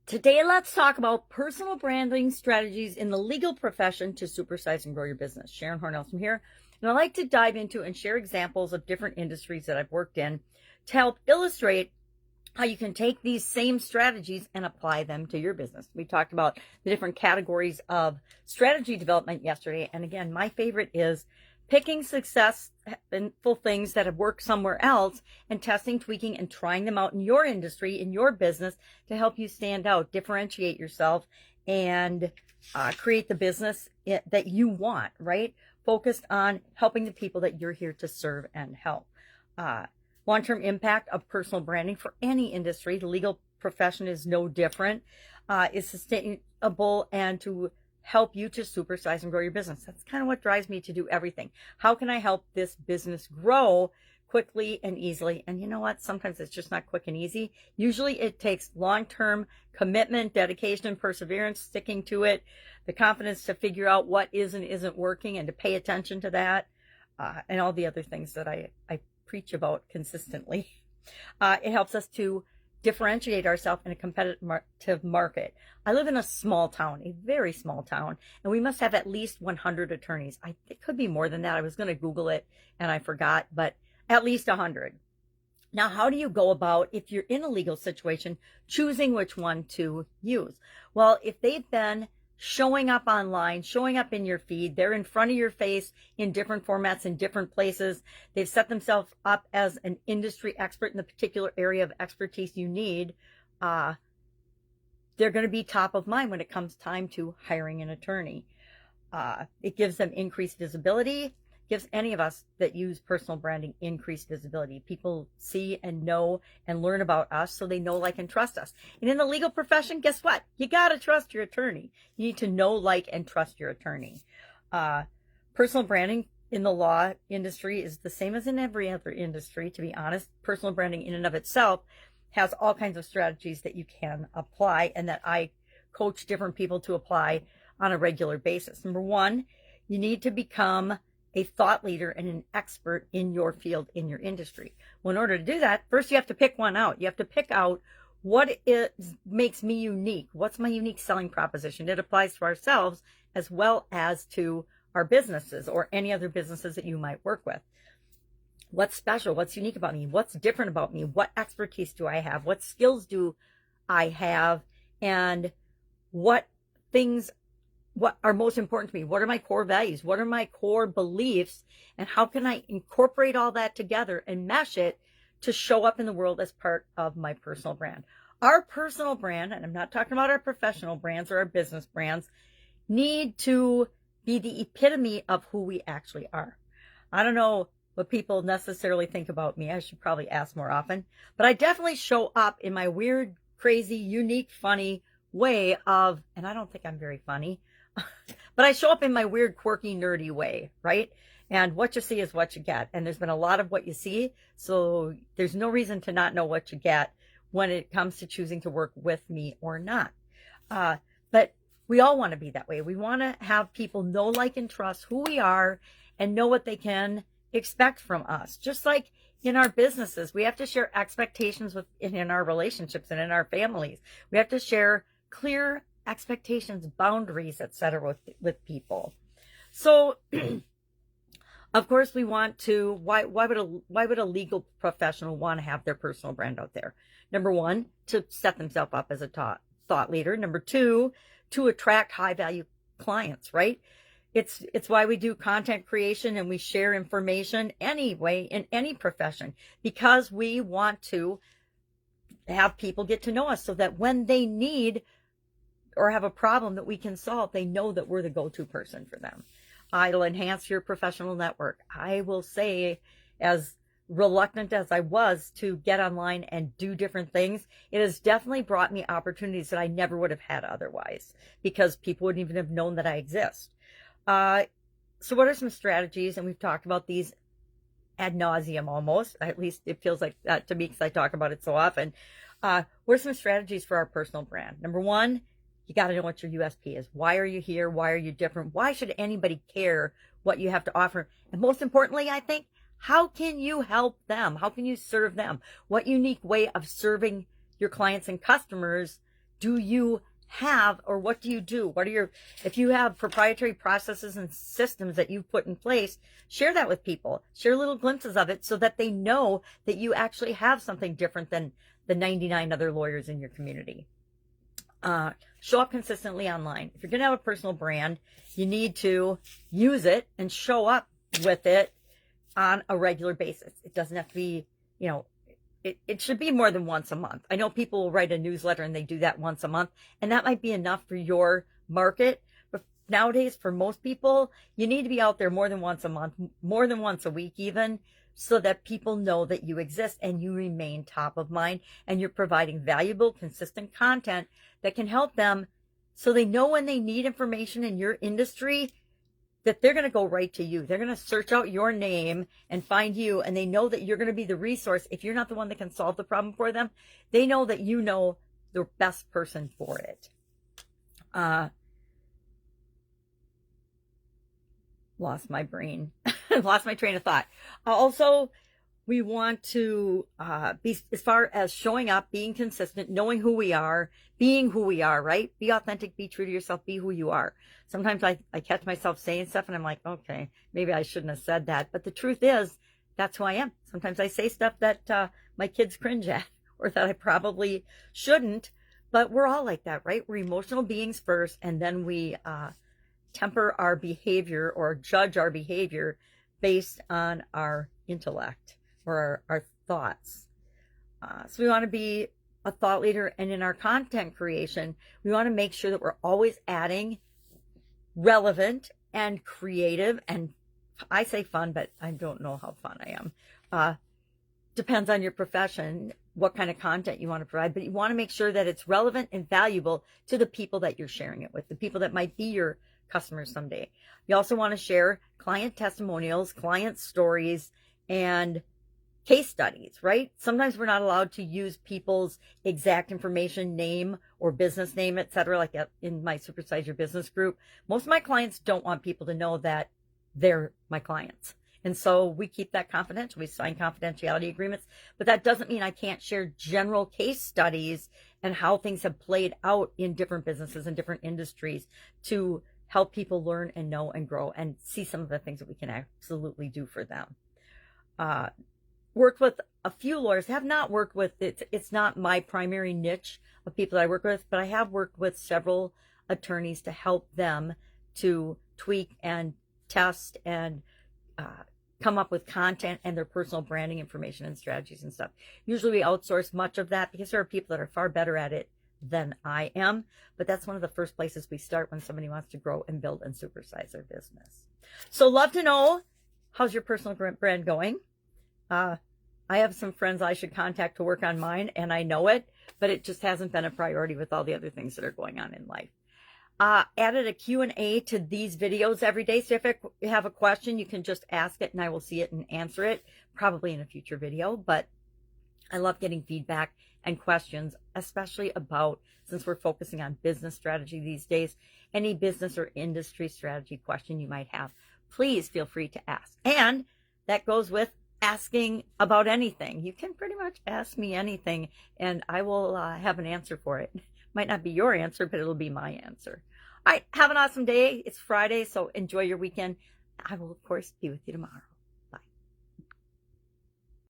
Today, let's talk about personal branding strategies in the legal profession to supersize and grow your business. Sharon Horne-Ellstrom here, and I like to dive into and share examples of different industries that I've worked in to help illustrate how you can take these same strategies and apply them to your business. We talked about the different categories of strategy development yesterday, and again, my favorite is picking successful things that have worked somewhere else and testing, tweaking, and trying them out in your industry, in your business, to help you stand out, differentiate yourself, and create the business that you want, right? Focused on helping the people that you're here to serve and help. Long-term impact of personal branding for any industry, the legal profession is no different, is sustainable and to help you to supersize and grow your business. That's kind of what drives me to do everything. How can I help this business grow quickly and easily? And you know what? Sometimes it's just not quick and easy. Usually it takes long-term commitment, dedication, perseverance, sticking to it, the confidence to figure out what is and isn't working and to pay attention to that, and all the other things that I preach about consistently. It helps us to differentiate ourselves in a competitive market. I live in a small town, a very small town, and we must have at least 100 attorneys. It could be more than that. I was going to Google it and I forgot, but at least 100. Now, how do you go about, if you're in a legal situation, choosing which one to use? Well, if they've been showing up online, showing up in your feed, they're in front of your face in different formats, in different places, they've set themselves up as an industry expert in the particular area of expertise you need, they're going to be top of mind when it comes time to hiring an attorney. It gives them increased visibility, gives any of us that use personal branding increased visibility. People see and know and learn about us so they know, like, and trust us. And in the legal profession, guess what? You got to trust your attorney. You need to know, like, and trust your attorney. Personal branding in the law industry is the same as in every other industry, to be honest. Personal branding in and of itself has all kinds of strategies that you can apply and that I coach different people to apply on a regular basis. Number one, you need to become a thought leader and an expert in your field, in your industry. Well, in order to do that, first you have to pick one out. You have to pick out what makes me unique. What's my unique selling proposition? It applies to ourselves as well as to our businesses or any other businesses that you might work with. What's special? What's unique about me? What's different about me? What expertise do I have? What skills do I have? And what are most important to me? What are my core values? What are my core beliefs? And how can I incorporate all that together and mesh it to show up in the world as part of my personal brand? Our personal brand, and I'm not talking about our professional brands or our business brands, need to be the epitome of who we actually are. I don't know what people necessarily think about me. I should probably ask more often, but I definitely show up in my weird, crazy, unique, funny way of, and I don't think I'm very funny, but I show up in my weird, quirky, nerdy way, right? And what you see is what you get. And there's been a lot of what you see, so there's no reason to not know what you get when it comes to choosing to work with me or not. But we all want to be that way. We want to have people know, like, and trust who we are and know what they can expect from us. Just like in our businesses, we have to share expectations in our relationships and in our families. We have to share clear expectations, boundaries, etc. with people. So of course we want to, why would a legal professional want to have their personal brand out there? Number one, to set themselves up as a thought leader. Number two, to attract high value clients, right? It's why we do content creation and we share information anyway in any profession, because we want to have people get to know us so that when they need or have a problem that we can solve, they know that we're the go-to person for them. It'll enhance your professional network. I will say, as reluctant as I was to get online and do different things, it has definitely brought me opportunities that I never would have had otherwise, because people wouldn't even have known that I exist. So what are some strategies? And we've talked about these ad nauseum almost. At least it feels like that to me because I talk about it so often. What are some strategies for our personal brand? Number one, you got to know what your USP is. Why are you here? Why are you different? Why should anybody care what you have to offer? And most importantly, I think, how can you help them? How can you serve them? What unique way of serving your clients and customers do you have, or what do you do? What are your, if you have proprietary processes and systems that you've put in place, share that with people. Share little glimpses of it so that they know that you actually have something different than the 99 other lawyers in your community. Show up consistently online. If you're going to have a personal brand, you need to use it and show up with it on a regular basis. It doesn't have to be, you know, it should be more than once a month. I know people will write a newsletter and they do that once a month, and that might be enough for your market. But nowadays, for most people, you need to be out there more than once a month, more than once a week even, so that people know that you exist and you remain top of mind and you're providing valuable, consistent content that can help them so they know when they need information in your industry that they're going to go right to you. They're going to search out your name and find you, and they know that you're going to be the resource. If you're not the one that can solve the problem for them, they know that you know the best person for it. Lost my brain. Lost my train of thought. Also, we want to be, as far as showing up, being consistent, knowing who we are, being who we are, right? Be authentic, be true to yourself, be who you are. Sometimes I catch myself saying stuff and I'm like, okay, maybe I shouldn't have said that. But the truth is, that's who I am. Sometimes I say stuff that my kids cringe at or that I probably shouldn't. But we're all like that, right? We're emotional beings first, and then we temper our behavior or judge our behavior based on our intellect or our thoughts. So we want to be a thought leader, and in our content creation, we want to make sure that we're always adding relevant and creative, and I say fun, but I don't know how fun I am. Depends on your profession, what kind of content you want to provide, but you want to make sure that it's relevant and valuable to the people that you're sharing it with, the people that might be your customers someday. You also want to share client testimonials, client stories, and case studies, right? Sometimes we're not allowed to use people's exact information, name or business name, etc. Like in my Supersize Your Business group, most of my clients don't want people to know that they're my clients. And so we keep that confidential. We sign confidentiality agreements, but that doesn't mean I can't share general case studies and how things have played out in different businesses and different industries to help people learn and know and grow and see some of the things that we can absolutely do for them. Worked with a few lawyers, have not worked with, it's not my primary niche of people I work with, but I have worked with several attorneys to help them to tweak and test and come up with content and their personal branding information and strategies and stuff. Usually we outsource much of that because there are people that are far better at it than I am, but that's one of the first places we start when somebody wants to grow and build and supersize their business. So love to know, how's your personal brand going? I have some friends I should contact to work on mine, and I know it, but it just hasn't been a priority with all the other things that are going on in life. Added a Q&A to these videos every day, so if you have a question, you can just ask it and I will see it and answer it, probably in a future video. But I love getting feedback and questions, especially about, since we're focusing on business strategy these days, any business or industry strategy question you might have, please feel free to ask. And that goes with asking about anything. You can pretty much ask me anything and I will have an answer for it. Might not be your answer, but it'll be my answer. All right, have an awesome day. It's Friday, so enjoy your weekend. I will, of course, be with you tomorrow.